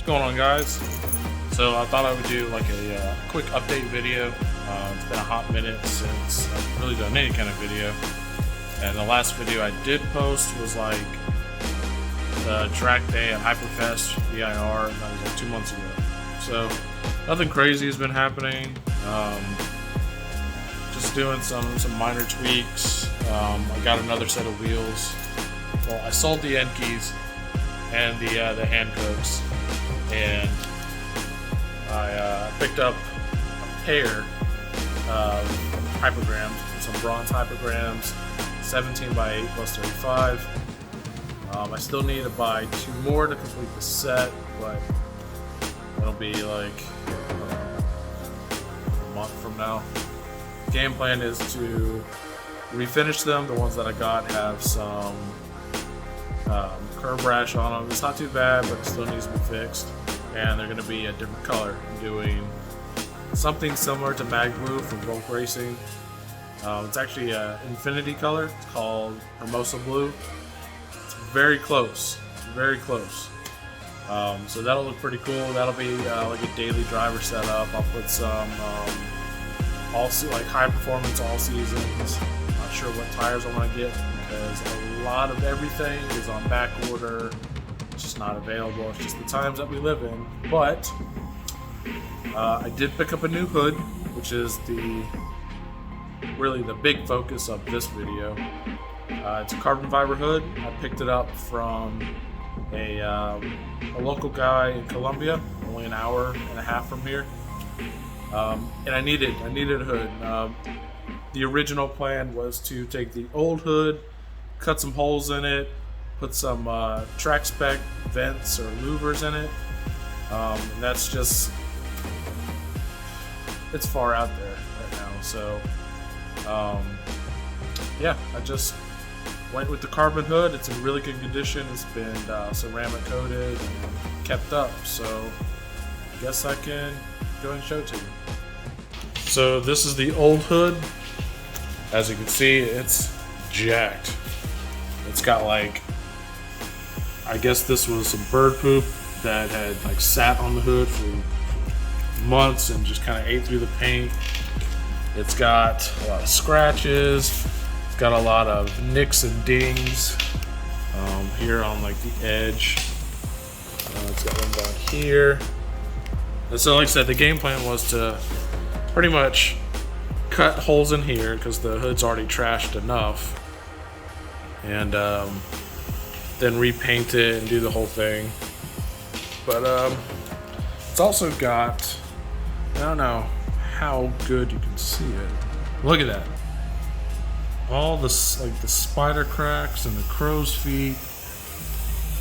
What's going on, guys? So I thought I would do like a quick update video. It's been a hot minute since I've really done any kind of video, and the last video I did post was like the track day at Hyperfest VIR, and that was like 2 months ago. So nothing crazy has been happening. Just doing some minor tweaks. I got another set of wheels. Well, I sold the end keys and the hand cokes, and I picked up a pair of hypergrams, some bronze hypergrams, 17 by 8 plus 35. I still need to buy 2 more to complete the set, but it'll be like a month from now. Game plan is to refinish them. The ones that I got have some curb rash on them. It's not too bad, but it still needs to be fixed. And they're going to be a different color. I'm doing something similar to Mag Blue from Bulk Racing. It's actually an infinity color. It's called Hermosa Blue. It's very close. Very close. So that'll look pretty cool. That'll be like a daily driver setup. I'll put some like high performance all seasons. Not sure what tires I want to get because a lot of everything is on back order. It's just not available. It's just the times that we live in. But I did pick up a new hood, which is really the big focus of this video. It's a carbon fiber hood. I picked it up from a local guy in Colombia, only an hour and a half from here. And I needed a hood. The original plan was to take the old hood, cut some holes in it, put some track spec vents or louvers in it. And that's just, it's far out there right now. So yeah, I just went with the carbon hood. It's in really good condition. It's been ceramic coated and kept up. So I guess I can go ahead and show it to you. So this is the old hood. As you can see, it's jacked. It's got like, I guess this was some bird poop that had like sat on the hood for months and just kind of ate through the paint. It's got a lot of scratches. It's got a lot of nicks and dings here on like the edge. It's got one down here. And so like I said, the game plan was to pretty much cut holes in here because the hood's already trashed enough, and then repaint it and do the whole thing. But it's also got, I don't know how good you can see it. Look at that. All the like the spider cracks and the crow's feet.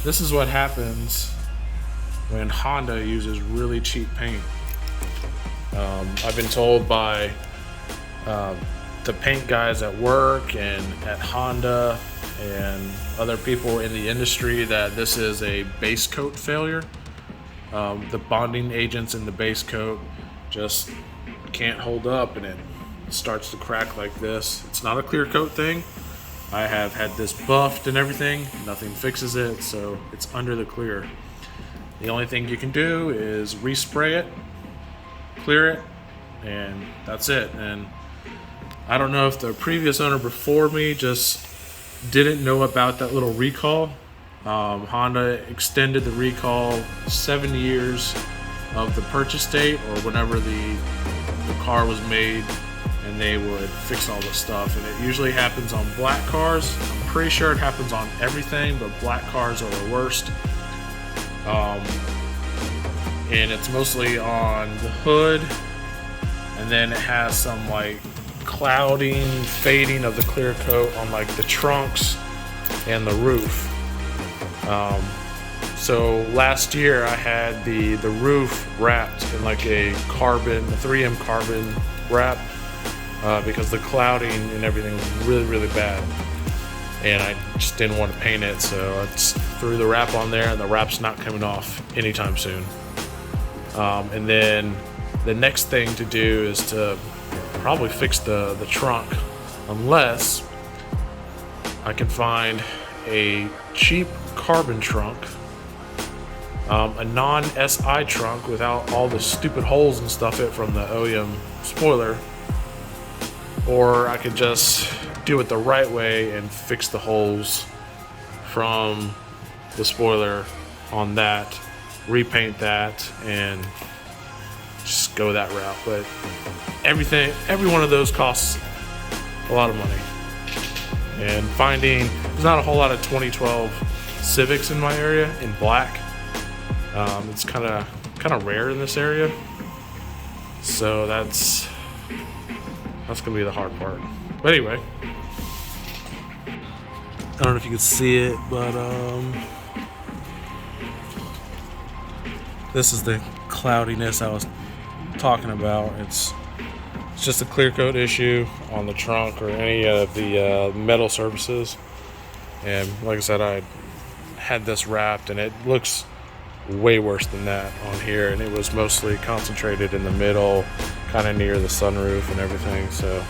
This is what happens when Honda uses really cheap paint. I've been told by the paint guys at work and at Honda and other people in the industry that this is a base coat failure. The bonding agents in the base coat just can't hold up and it starts to crack like this. It's not a clear coat thing. I have had this buffed and everything. Nothing fixes it, so it's under the clear. The only thing you can do is respray it, clear it, and that's it. And I don't know if the previous owner before me just didn't know about that little recall. Honda extended the recall 7 years of the purchase date or whenever the car was made, and they would fix all this stuff. And it usually happens on black cars. I'm pretty sure it happens on everything, but black cars are the worst. And it's mostly on the hood, and then it has some like clouding, fading of the clear coat on like the trunks and the roof. So last year I had the roof wrapped in like a 3M carbon wrap because the clouding and everything was really bad, and I just didn't want to paint it, so I just threw the wrap on there, and the wrap's not coming off anytime soon. And then the next thing to do is to probably fix the trunk, unless I can find a cheap carbon trunk a non-SI trunk without all the stupid holes and stuff it from the OEM spoiler, or I could just do it the right way and fix the holes from the spoiler on that, repaint that, and just go that route. But every one of those costs a lot of money. And there's not a whole lot of 2012 Civics in my area in black. It's kind of rare in this area, so that's gonna be the hard part. But anyway, I don't know if you can see it, but this is the cloudiness I was talking about. It's just a clear coat issue on the trunk or any of the metal surfaces. And like I said, I had this wrapped, and it looks way worse than that on here, and it was mostly concentrated in the middle, kind of near the sunroof and everything. So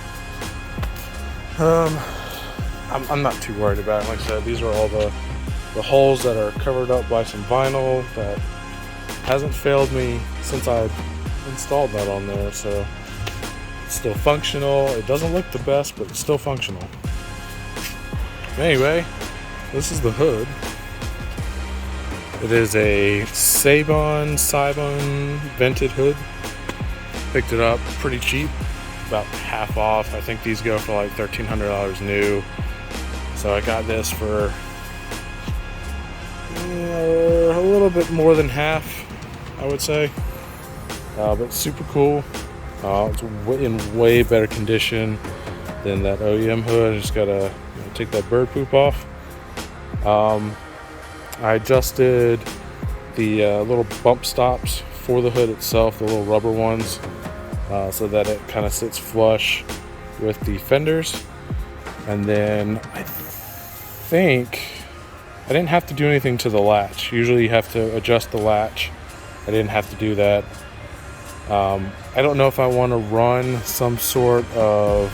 I'm not too worried about it. Like I said, these are all the holes that are covered up by some vinyl that hasn't failed me since I installed that on there. So it's still functional. It doesn't look the best, but it's still functional. Anyway, this is the hood. It is a Cibon vented hood. Picked it up pretty cheap, about half off. I think these go for like $1,300 new. So I got this for a little bit more than half, I would say. But super cool. It's in way better condition than that OEM hood. I just gotta take that bird poop off. I adjusted the little bump stops for the hood itself, the little rubber ones, so that it kind of sits flush with the fenders. And then I think I didn't have to do anything to the latch. Usually you have to adjust the latch. I didn't have to do that. I don't know if I want to run some sort of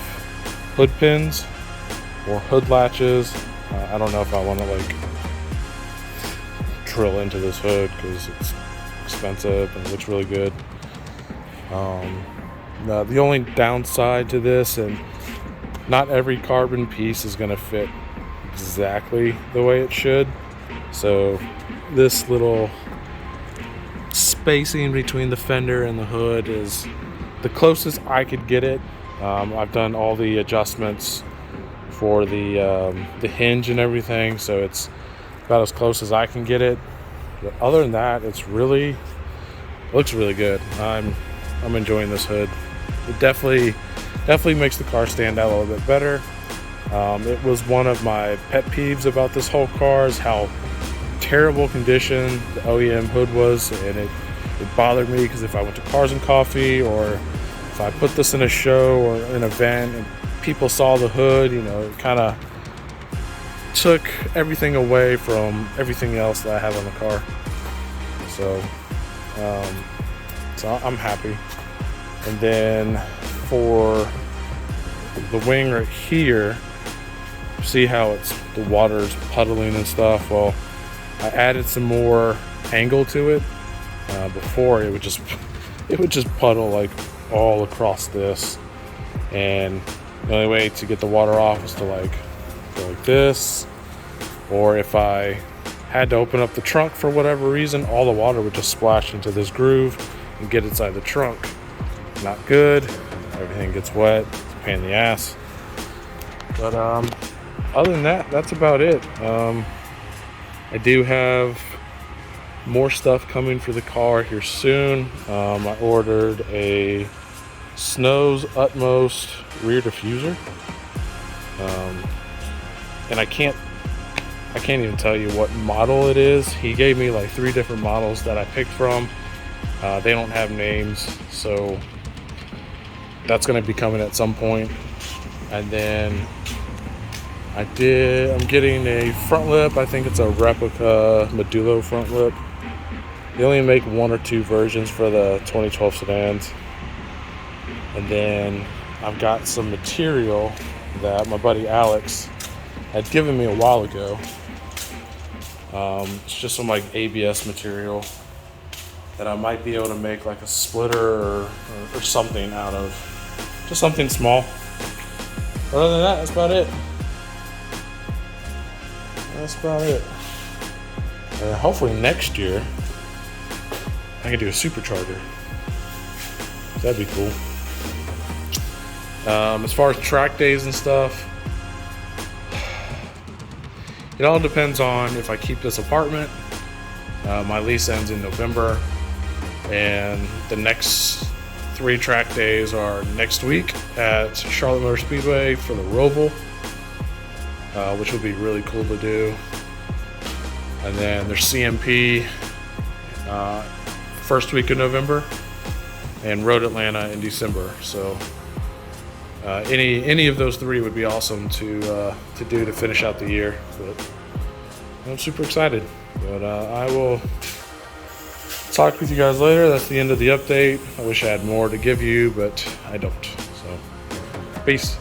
hood pins or hood latches. I don't know if I want to like drill into this hood because it's expensive and it looks really good. The only downside to this, and not every carbon piece is going to fit exactly the way it should. So this little spacing between the fender and the hood is the closest I could get it. I've done all the adjustments for the hinge and everything, so it's about as close as I can get it. But other than that, it looks really good. I'm enjoying this hood. It definitely makes the car stand out a little bit better. It was one of my pet peeves about this whole car is how terrible condition the OEM hood was, and it bothered me because if I went to Cars and Coffee or if I put this in a show or an event and people saw the hood, it kind of took everything away from everything else that I have on the car. So I'm happy. And then for the wing right here, see how the water's puddling and stuff. Well, I added some more angle to it. Before it would just puddle like all across this, and the only way to get the water off is to like go like this, or if I had to open up the trunk for whatever reason, all the water would just splash into this groove and get inside the trunk. Not good. Everything gets wet. It's a pain in the ass. But other than that, that's about it. I do have more stuff coming for the car here soon. I ordered a Snow's Utmost rear diffuser, and I can't even tell you what model it is. He gave me like 3 different models that I picked from. They don't have names, so that's going to be coming at some point. And then I'm getting a front lip. I think it's a replica Modulo front lip. They only make 1 or 2 versions for the 2012 sedans. And then I've got some material that my buddy Alex had given me a while ago. It's just some like ABS material that I might be able to make like a splitter or something out of. Just something small. Other than that, that's about it. That's about it. Hopefully next year I can do a supercharger. That'd be cool. As far as track days and stuff, it all depends on if I keep this apartment. My lease ends in November, and the next 3 track days are next week at Charlotte Motor Speedway for the Roval, which would be really cool to do. And then there's CMP first week of November, and Road Atlanta in December. So any of those 3 would be awesome to do to finish out the year. But I'm super excited. But I will talk with you guys later. That's the end of the update. I wish I had more to give you, but I don't. So, peace.